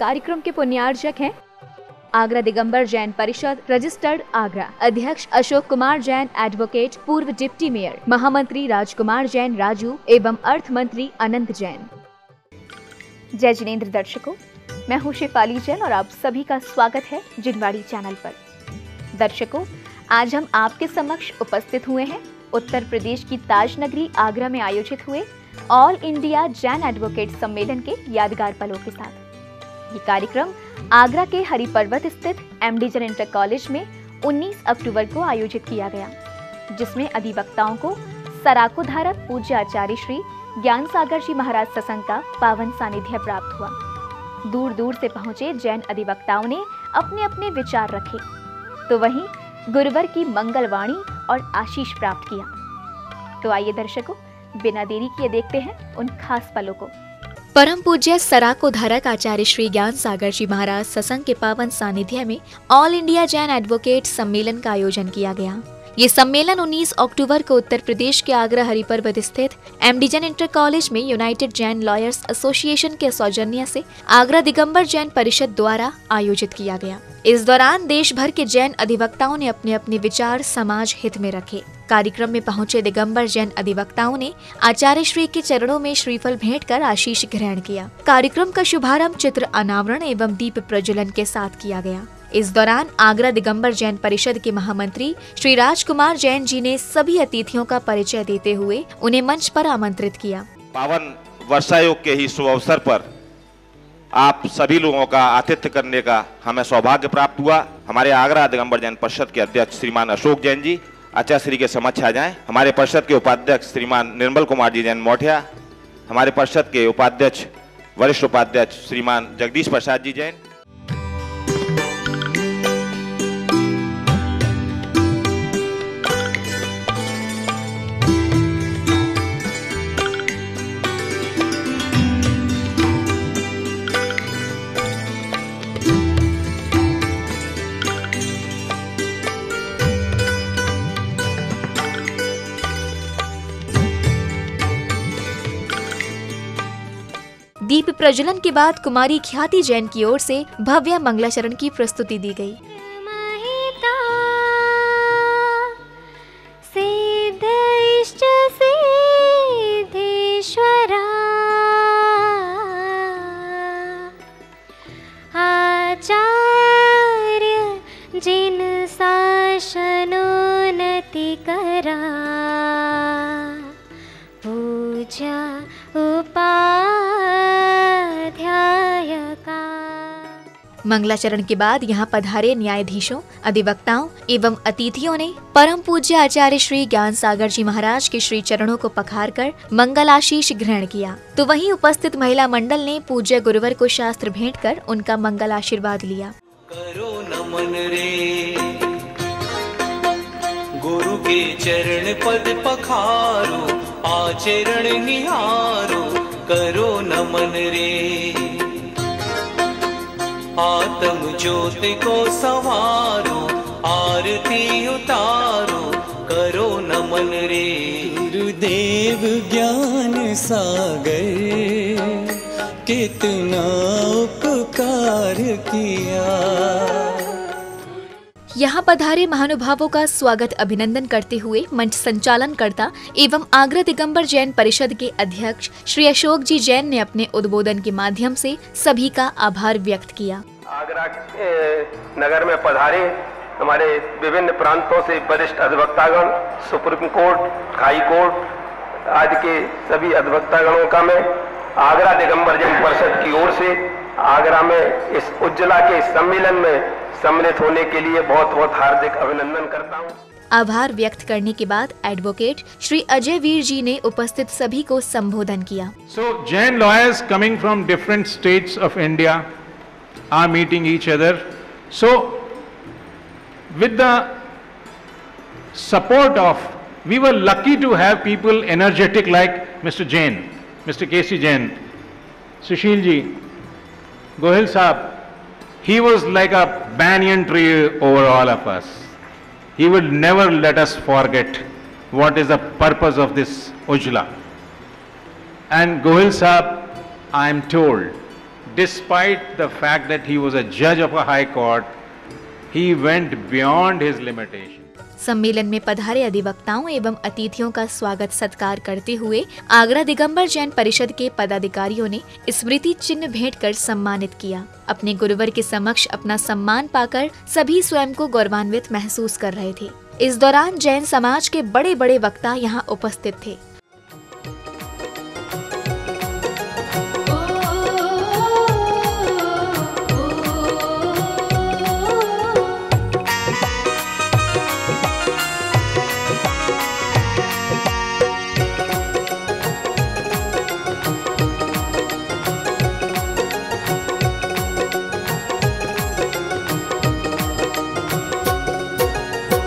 कार्यक्रम के पुण्यार्जक हैं आगरा दिगंबर जैन परिषद रजिस्टर्ड आगरा अध्यक्ष अशोक कुमार जैन, एडवोकेट, पूर्व डिप्टी मेयर, महामंत्री राजकुमार जैन राजू एवं अर्थ मंत्री अनंत जैन। जय जिनेंद्र दर्शकों, मैं हूं शेफाली जैन और आप सभी का स्वागत है जिनवाड़ी चैनल पर। दर्शकों, आज हम आपके समक्ष उपस्थित हुए हैं उत्तर प्रदेश की ताज नगरी आगरा में आयोजित हुए ऑल इंडिया जैन एडवोकेट सम्मेलन के यादगार पलों के साथ। ये कार्यक्रम आगरा के हरि पर्वत स्थित एमडी जैन इंटर कॉलेज में 19 अक्टूबर को आयोजित किया गया, जिसमें अधिवक्ताओं को सराको धारक पूज्य आचार्य श्री ज्ञान सागर जी महाराज सत्संग का पावन सानिध्य प्राप्त हुआ। दूर दूर से पहुंचे जैन अधिवक्ताओं ने अपने अपने विचार रखे, तो वहीं गुरुवर की मंगलवाणी और आशीष प्राप्त किया। तो आइए दर्शकों, बिना देरी किए देखते हैं उन खास पलों को। परम पूज्य सराको धारक आचार्य श्री ज्ञान सागर जी महाराज सत्संग के पावन सानिध्य में ऑल इंडिया जैन एडवोकेट सम्मेलन का आयोजन किया गया। ये सम्मेलन 19 अक्टूबर को उत्तर प्रदेश के आगरा हरिपर्वत स्थित एमडी जैन इंटर कॉलेज में यूनाइटेड जैन लॉयर्स एसोसिएशन के सौजन्य से आगरा दिगंबर जैन परिषद द्वारा आयोजित किया गया। इस दौरान देश भर के जैन अधिवक्ताओं ने अपने अपने विचार समाज हित में रखे। कार्यक्रम में पहुंचे दिगंबर जैन अधिवक्ताओं ने आचार्य श्री के चरणों में श्रीफल भेंट कर आशीष ग्रहण किया। कार्यक्रम का शुभारंभ चित्र अनावरण एवं दीप प्रज्वलन के साथ किया गया। इस दौरान आगरा दिगंबर जैन परिषद के महामंत्री श्री राजकुमार जैन जी ने सभी अतिथियों का परिचय देते हुए उन्हें मंच पर आमंत्रित किया। पावन वर्षायोग के ही शुभ अवसर पर आप सभी लोगों का आतिथ्य करने का हमें सौभाग्य प्राप्त हुआ। हमारे आगरा दिगंबर जैन परिषद के अध्यक्ष श्रीमान अशोक जैन जी आचार्य श्री के समक्ष आ जाएं। हमारे परिषद के उपाध्यक्ष श्रीमान निर्मल कुमार जी जैन मोठिया, हमारे परिषद के उपाध्यक्ष वरिष्ठ उपाध्यक्ष श्रीमान जगदीश प्रसाद जी जैन। दीप प्रज्वलन के बाद कुमारी ख्याति जैन की ओर से भव्य मंगलाचरण की प्रस्तुति दी गई। आचार्य जिन शासनोन्नति करा पूजा मंगलाचरण के बाद यहाँ पधारे न्यायाधीशों, अधिवक्ताओं एवं अतिथियों ने परम पूज्य आचार्य श्री ज्ञान सागर जी महाराज के श्री चरणों को पखारकर मंगल आशीष ग्रहण किया। तो वहीं उपस्थित महिला मंडल ने पूज्य गुरुवर को शास्त्र भेंट कर उनका मंगल आशीर्वाद लिया। करो नमन रे गुरु के चरण पद पखारो, आचरण निहारो, करो नमन रे आत्म ज्योति को संवारो, आरती उतारो, करो नमन रे। गुरुदेव ज्ञान सागर कितना उपकार किया। यहाँ पधारे महानुभावों का स्वागत अभिनंदन करते हुए मंच संचालन करता एवं आगरा दिगंबर जैन परिषद के अध्यक्ष श्री अशोक जी जैन ने अपने उद्बोधन के माध्यम से सभी का आभार व्यक्त किया। आगरा नगर में पधारे हमारे विभिन्न प्रांतों से वरिष्ठ अधिवक्तागण, सुप्रीम कोर्ट, हाई कोर्ट आदि के सभी अधिवक्तागणों का मैं आगरा दिगंबर जैन परिषद की ओर से आगरा में इस उज्ज्वला के सम्मेलन में सम्मिलित होने के लिए बहुत बहुत हार्दिक अभिनंदन करता हूँ। आभार व्यक्त करने के बाद एडवोकेट श्री अजय वीर जी ने उपस्थित सभी को संबोधन किया। So Jain lawyers coming from different states of India are meeting each other. So with the support of, we were lucky to have people energetic like Mr. Jain, Mr. K.C. Jain, Sushil ji, Gohil Saab. He was like a banyan tree over all of us. He will never let us forget what is the purpose of this Ujla. And Gohil Saab, I am told despite the fact that he was a judge of a high court, he went beyond his limitation. सम्मेलन में पधारे अधिवक्ताओं एवं अतिथियों का स्वागत सत्कार करते हुए आगरा दिगंबर जैन परिषद के पदाधिकारियों ने स्मृति चिन्ह भेंट कर सम्मानित किया। अपने गुरुवर के समक्ष अपना सम्मान पाकर सभी स्वयं को गौरवान्वित महसूस कर रहे थे। इस दौरान जैन समाज के बड़े बड़े वक्ता यहाँ उपस्थित थे।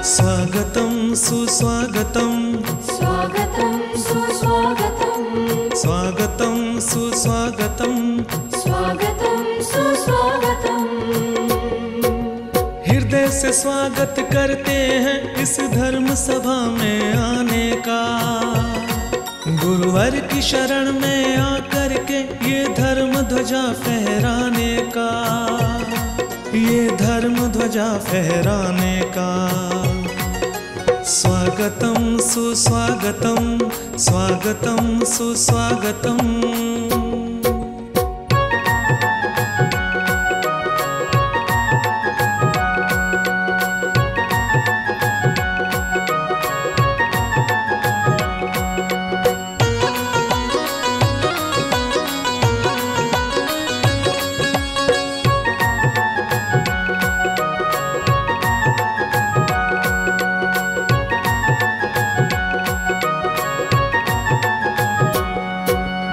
स्वागतं सुस्वागतं स्वागतं सुस्वागतं स्वागतं सुस्वागतं स्वागतं सुस्वागतं हृदय से स्वागत करते हैं इस धर्म सभा में आने का। गुरुवर की शरण में आकर के ये धर्म ध्वजा फहराने का, ये धर्म ध्वजा फहराने का। स्वागतं सुस्वागतं स्वागतं सुस्वागतं।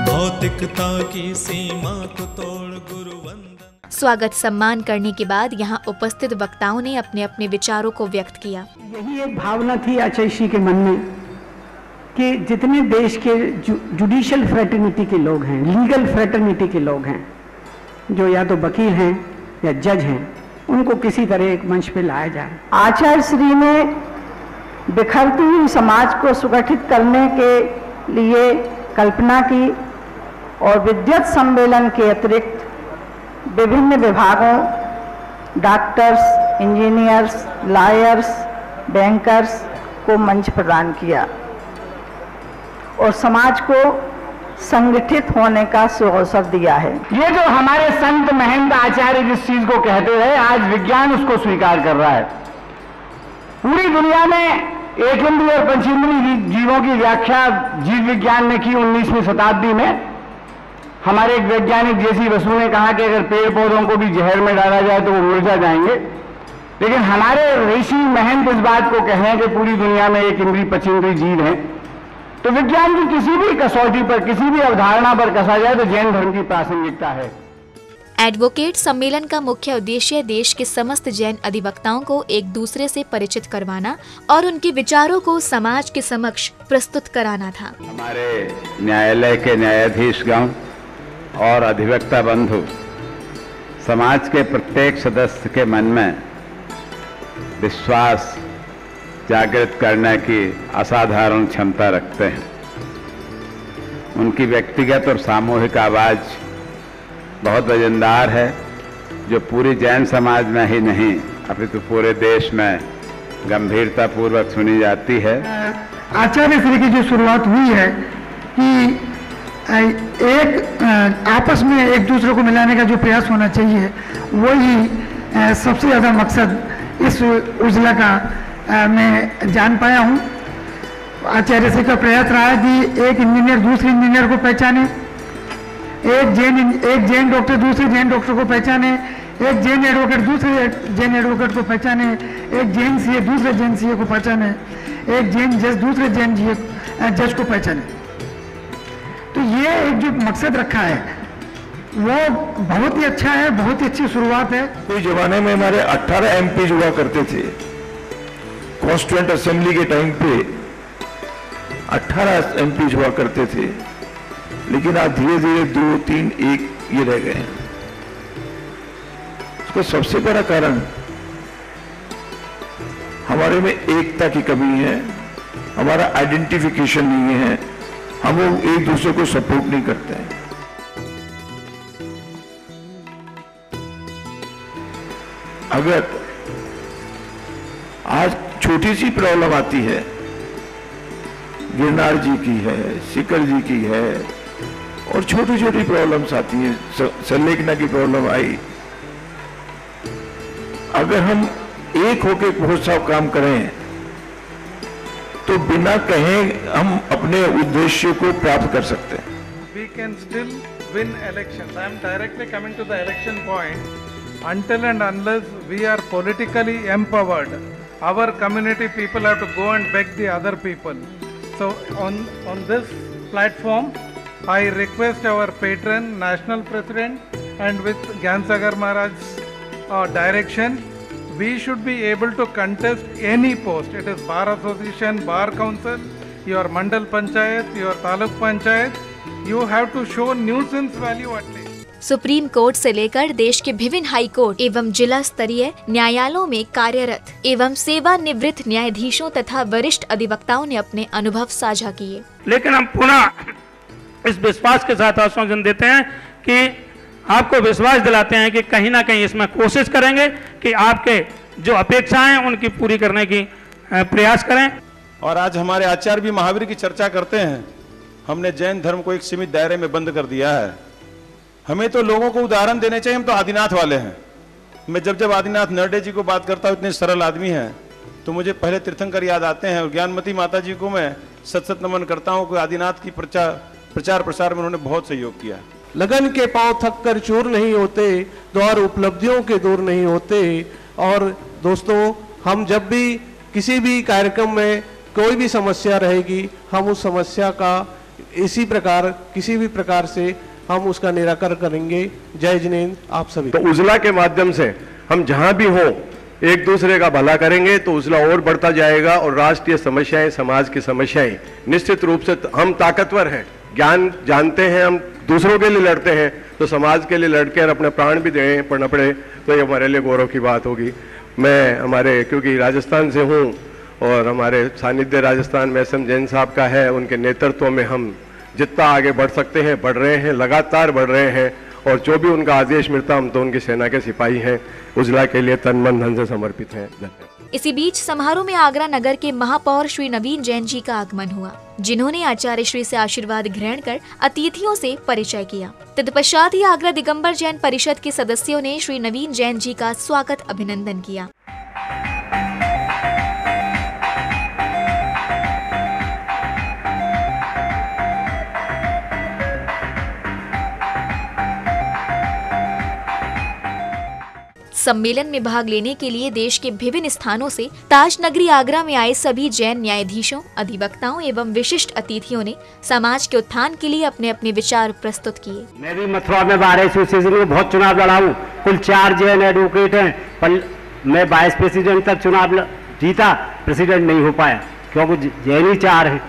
भौतिकता की सीमा को तोड़ गुरुवंदन। स्वागत सम्मान करने के बाद यहाँ उपस्थित वक्ताओं ने अपने अपने विचारों को व्यक्त किया। यही एक भावना थी आचार्य के मन में कि जितने देश के जुडिशियल फ्रेटर्निटी के लोग हैं, लीगल फ्रेटर्निटी के लोग हैं, जो या तो वकील हैं या जज हैं, उनको किसी तरह एक मंच पे लाया जाए। आचार्य श्री ने बिखरती हुई समाज को सुगठित करने के लिए कल्पना की और विद्वत सम्मेलन के अतिरिक्त विभिन्न विभागों, डॉक्टर्स, इंजीनियर्स, लॉयर्स, बैंकर्स को मंच प्रदान किया और समाज को संगठित होने का सुअवसर दिया है। ये जो हमारे संत महंत आचार्य जिस चीज को कहते हैं, आज विज्ञान उसको स्वीकार कर रहा है। पूरी दुनिया में एक इंद्रिय और पंचेंद्रिय जीवों की व्याख्या जीव विज्ञान ने की 19वीं शताब्दी में। हमारे एक वैज्ञानिक जेसी बसु ने कहा कि अगर पेड़ पौधों को भी जहर में डाला जाए तो वो मुरझा जाएंगे, लेकिन हमारे ऋषि महंत इस बात को कह रहे हैं कि पूरी दुनिया में एक इंद्रिय पंचेंद्रिय जीव है। तो विज्ञान की किसी भी कसौटी पर, किसी भी अवधारणा पर कसा जाए तो जैन धर्म की प्रासंगिकता है। एडवोकेट सम्मेलन का मुख्य उद्देश्य देश के समस्त जैन अधिवक्ताओं को एक दूसरे से परिचित करवाना और उनके विचारों को समाज के समक्ष प्रस्तुत कराना था। हमारे न्यायालय के न्यायाधीशगण और अधिवक्ता बंधु समाज के प्रत्येक सदस्य के मन में विश्वास जागृत करने की असाधारण क्षमता रखते हैं। उनकी व्यक्तिगत और सामूहिक आवाज बहुत वजनदार है, जो पूरी जैन समाज में ही नहीं अपितु पूरे देश में गंभीरता पूर्वक सुनी जाती है। आचार्य श्री की जो शुरुआत हुई है कि एक आपस में एक दूसरे को मिलाने का जो प्रयास होना चाहिए, वही सबसे ज़्यादा मकसद इस उजला का मैं जान पाया हूँ। आचार्य श्री का प्रयास रहा है कि एक इंजीनियर दूसरे इंजीनियर को पहचाने, एक जैन डॉक्टर दूसरे जैन डॉक्टर को पहचाने, एक जैन एडवोकेट दूसरे जैन एडवोकेट को पहचाने, एक जैन सीए दूसरे जैन सीए को पहचाने, एक जैन जज दूसरे जैन जज को पहचाने। तो ये एक जो मकसद रखा है वो बहुत ही अच्छा है, बहुत ही अच्छी शुरुआत है। कोई जमाने में हमारे 18 एमपी हुआ करते थे। कॉन्स्टिट्यूएंट असेंबली के टाइम पे 18 एमपी हुआ करते थे, लेकिन आज धीरे धीरे 2, 3, 1 ये रह गए हैं। उसका सबसे बड़ा कारण हमारे में एकता की कमी है, हमारा आइडेंटिफिकेशन नहीं है, हम लोग एक दूसरे को सपोर्ट नहीं करते हैं। अगर आज छोटी सी प्रॉब्लम आती है, गिरनार जी की है, सिकर जी की है, और छोटी छोटी प्रॉब्लम्स आती है, संलेखना की प्रॉब्लम आई, अगर हम एक होके बहुत साफ काम करें तो बिना कहे हम अपने उद्देश्य को प्राप्त कर सकते हैं। We can still win elections. I am directly coming to the election point. Until and unless we are politically empowered, our community people have to go and beg the other people. So on this platform, I request our patron, National President, and with Gyansagar Maharaj's direction, we should be able to contest any post. It is Bar Association, Bar Council, your Mandal Panchayat, your Taluk Panchayat. You have to show nuisance value at least. Supreme court से लेकर देश के विभिन्न high court एवं जिला स्तरीय न्यायालयों में कार्यरत एवं सेवानिवृत्त न्यायाधीशों तथा वरिष्ठ अधिवक्ताओं ने अपने अनुभव साझा किए। लेकिन हम पुनः इस विश्वास के साथ आश्वासन देते हैं कि आपको विश्वास दिलाते हैं कि कहीं ना कहीं इसमें कोशिश करेंगे कि आपके जो अपेक्षाएं हैं उनकी पूरी करने की प्रयास करें। और आज हमारे आचार्य भी महावीर की चर्चा करते हैं। हमने जैन धर्म को एक सीमित दायरे में बंद कर दिया है। हमें तो लोगों को उदाहरण देने चाहिए। हम तो आदिनाथ वाले हैं। मैं जब आदिनाथ नरडे जी को बात करता हूँ, इतने सरल आदमी हैं, तो मुझे पहले तीर्थंकर याद आते हैं। और ज्ञानमती माता जी को मैं सत नमन करता हूँ कि आदिनाथ की प्रचार प्रसार में उन्होंने बहुत सहयोग किया। लगन के पांव थक कर चूर नहीं होते, द्वार उपलब्धियों के दूर नहीं होते। और दोस्तों, हम जब भी किसी भी कार्यक्रम में कोई भी समस्या रहेगी, हम उस समस्या का इसी प्रकार किसी भी प्रकार से हम उसका निराकरण करेंगे। जय जिनेंद्र आप सभी। तो उजला के माध्यम से हम जहां भी हो एक दूसरे का भला करेंगे तो उजला और बढ़ता जाएगा और राष्ट्रीय समस्याएं, समाज की समस्याएं, निश्चित रूप से हम ताकतवर हैं, ज्ञान जानते हैं, हम दूसरों के लिए लड़ते हैं, तो समाज के लिए लड़के और अपने प्राण भी दें पड़ना पड़े तो ये हमारे लिए गौरव की बात होगी। मैं हमारे क्योंकि राजस्थान से हूँ और हमारे सानिध्य राजस्थान में SM जैन साहब का है, उनके नेतृत्व में हम जितना आगे बढ़ सकते हैं बढ़ रहे हैं, लगातार बढ़ रहे हैं। और जो भी उनका आदेश मिलता हम तो उनकी सेना के सिपाही हैं, उजला के लिए तन मन धन से समर्पित हैं। धन्यवाद। इसी बीच समारोह में आगरा नगर के महापौर श्री नवीन जैन जी का आगमन हुआ, जिन्होंने आचार्य श्री से आशीर्वाद ग्रहण कर अतिथियों से परिचय किया। तत्पश्चात ही आगरा दिगंबर जैन परिषद के सदस्यों ने श्री नवीन जैन जी का स्वागत अभिनंदन किया। सम्मेलन में भाग लेने के लिए देश के विभिन्न स्थानों से ताज नगरी आगरा में आए सभी जैन न्यायाधीशों, अधिवक्ताओं एवं विशिष्ट अतिथियों ने समाज के उत्थान के लिए अपने अपने विचार प्रस्तुत किए। मैं भी मथुरा में बार एसोसिएशन में बहुत चुनाव लड़ा हूँ। कुल 4 जैन एडवोकेट हैं, पर मैं वाइस प्रेसिडेंट तक चुनाव जीता, प्रेसिडेंट नहीं हो पाया क्योंकि जैन ही 4 हैं।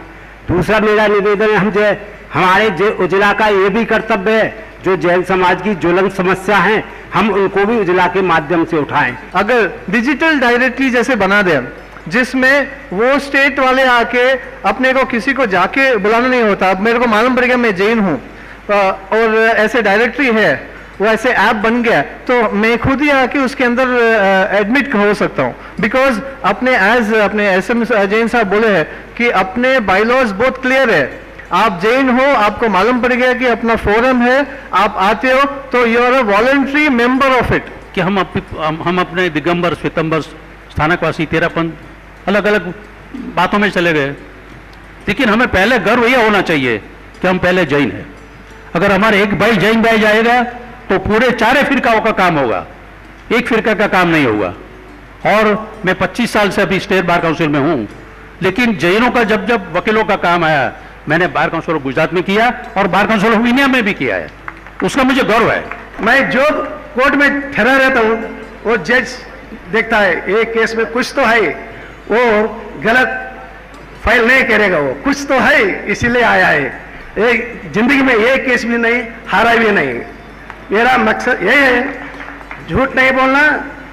दूसरा मेरा निवेदन है, हमारे उजला का ये भी कर्तव्य है, जो जैन समाज की ज्वलंत समस्या है हम उनको भी उजला के माध्यम से उठाएं। अगर डिजिटल डायरेक्टरी जैसे बना दें जिसमें वो स्टेट वाले आके अपने को किसी को जाके बुलाना नहीं होता, अब मेरे को मालूम पड़ गया मैं जैन हूँ और ऐसे डायरेक्टरी है, वो ऐसे ऐप बन गया, तो मैं खुद ही आके उसके अंदर एडमिट हो सकता हूँ। बिकॉज अपने SM जैन साहब बोले हैं कि अपने बायलॉज बहुत क्लियर है। आप जैन हो, आपको मालूम पड़ गया कि अपना फोरम है, आप आते हो तो you are a voluntary member of it. कि हम अपने दिगंबर, श्वेतंबर, स्थानकवासी, तेरापंथ अलग अलग बातों में चले गए, लेकिन हमें पहले गर्व यह होना चाहिए कि हम पहले जैन हैं। अगर हमारे एक भाई जैन भाई जाएगा तो पूरे 4 फिरकाओं का काम होगा, एक फिरका का काम नहीं होगा। और मैं 25 साल से अभी स्टेट बार काउंसिल में हूँ, लेकिन जैनों का जब वकीलों का काम आया, मैंने बार काउंसिल ऑफ गुजरात में किया और बार काउंसिल ऑफ इंडिया में भी किया है, उसका मुझे गर्व है। मैं जो कोर्ट में ठहरा रहता हूँ वो जज देखता है एक केस में कुछ तो है, वो गलत फाइल नहीं करेगा, वो कुछ तो है इसीलिए आया है। एक जिंदगी में एक केस भी नहीं हारा भी नहीं। मेरा मकसद यही है, झूठ नहीं बोलना।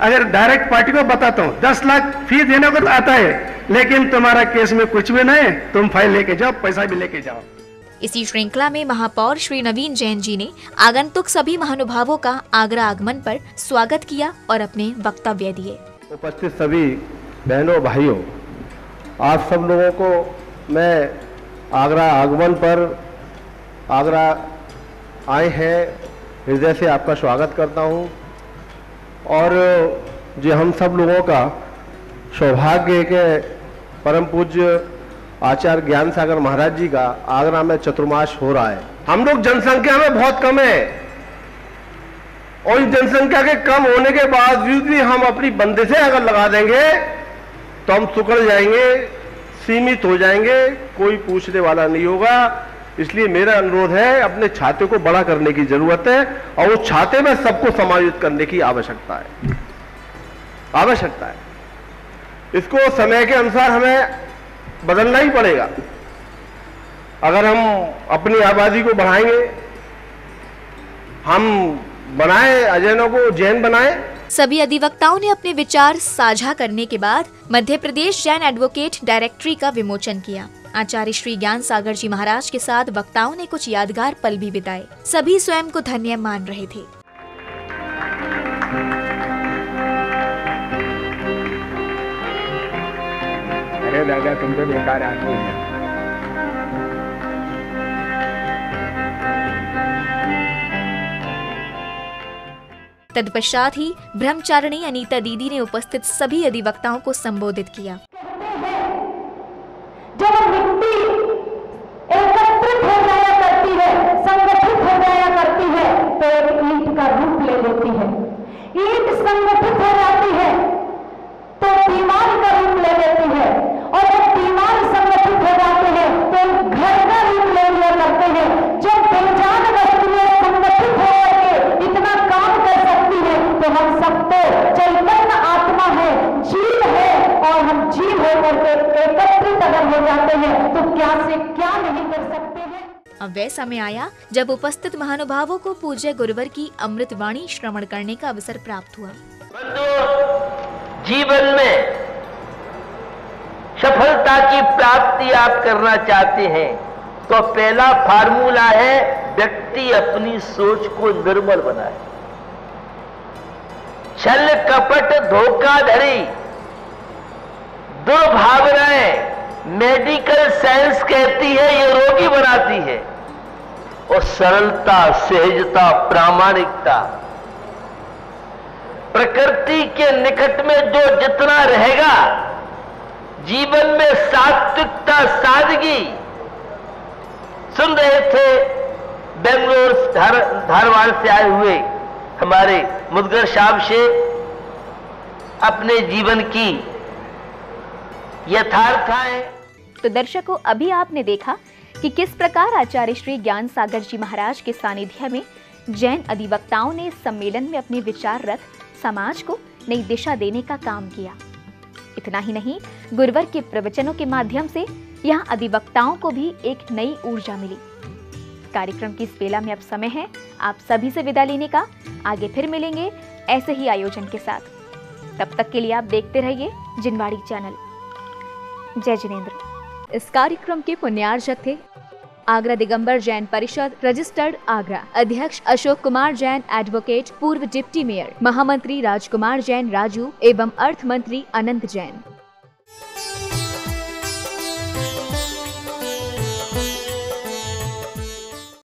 अगर डायरेक्ट पार्टी को बताता हूँ 10 लाख फी देने को तो आता है, लेकिन तुम्हारा केस में कुछ भी नहीं, तुम फाइल लेके जाओ, पैसा भी लेके जाओ। इसी श्रृंखला में महापौर श्री नवीन जैन जी ने आगंतुक सभी महानुभावों का आगरा आगमन पर स्वागत किया और अपने वक्तव्य दिए। उपस्थित सभी बहनों भाइयों, आप सब लोगों को मैं आगरा आगमन पर आगरा आए हैं हृदय से आपका स्वागत करता हूं और जो हम सब लोगों का सौभाग्य के परम पूज्य आचार्य ज्ञान सागर महाराज जी का आगरा में चतुर्मास हो रहा है। हम लोग जनसंख्या में बहुत कम है और इस जनसंख्या के कम होने के बावजूद भी हम अपनी बंदिशें अगर लगा देंगे तो हम सुकड़ जाएंगे, सीमित हो जाएंगे, कोई पूछने वाला नहीं होगा। इसलिए मेरा अनुरोध है, अपने छाते को बड़ा करने की जरूरत है और उस छाते में सबको समायोजित करने की आवश्यकता है। इसको समय के अनुसार हमें बदलना ही पड़ेगा। अगर हम अपनी आबादी को बढ़ाएंगे, हम बनाए अजैनों को जैन बनाए। सभी अधिवक्ताओं ने अपने विचार साझा करने के बाद मध्य प्रदेश जैन एडवोकेट डायरेक्टरी का विमोचन किया। आचार्य श्री ज्ञान सागर जी महाराज के साथ वक्ताओं ने कुछ यादगार पल भी बिताए। सभी स्वयं को धन्य मान रहे थे। अरे दादा, तुम तो बेकार आदमी है। तत्पश्चात ही ब्रह्मचारिणी अनीता दीदी ने उपस्थित सभी अधिवक्ताओं को संबोधित किया। जब मिट्टी एकत्रित हो जाया करती है, संगठित हो जाया करती है, तो एक ईंट का रूप ले लेती है। ईंट संगठित हो जाती है तो दीवार का रूप ले लेती है और जब दीवार संगठित हो जाते हैं तो घर का रूप ले लिया करते हैं। जब बेजान वस्तुएं संगठित होकर के इतना काम कर सकती है तो हम सब तो चैतन्य आत्मा है, जीव है, और हम जीव होकर के एकत्रित अगर हो जाते हैं तो क्या से क्या नहीं कर सकते हैं। अब वह समय आया जब उपस्थित महानुभावों को पूज्य गुरुवर की अमृत वाणी श्रवण करने का अवसर प्राप्त हुआ। जीवन में सफलता की प्राप्ति आप करना चाहते हैं तो पहला फार्मूला है, व्यक्ति अपनी सोच को निर्मल बनाए। छल कपट धोखाधड़ी दुर्भावनाएं मेडिकल साइंस कहती है ये रोगी बनाती है, और सरलता, सहजता, प्रामाणिकता, प्रकृति के निकट में जो जितना रहेगा, जीवन में सात्विकता, सादगी। सुन रहे थे बेंगलोर धारवाड़ से आए हुए हमारे मुदगर साहब से अपने जीवन की यथार्थताएं। तो दर्शकों, अभी आपने देखा कि किस प्रकार आचार्य श्री ज्ञान सागर जी महाराज के सानिध्य में जैन अधिवक्ताओं ने सम्मेलन में अपने विचार रख समाज को नई दिशा देने का काम किया। इतना ही नहीं, गुरुवर के प्रवचनों के माध्यम से यहाँ अधिवक्ताओं को भी एक नई ऊर्जा मिली। कार्यक्रम की इस बेला में अब समय है आप सभी से विदा लेने का। आगे फिर मिलेंगे ऐसे ही आयोजन के साथ। तब तक के लिए आप देखते रहिए जिनवाड़ी चैनल। जय जिनेंद्र। इस कार्यक्रम के पुण्यार्जक थे आगरा दिगंबर जैन परिषद रजिस्टर्ड आगरा, अध्यक्ष अशोक कुमार जैन एडवोकेट, पूर्व डिप्टी मेयर महामंत्री राजकुमार जैन राजू एवं अर्थ मंत्री अनंत जैन।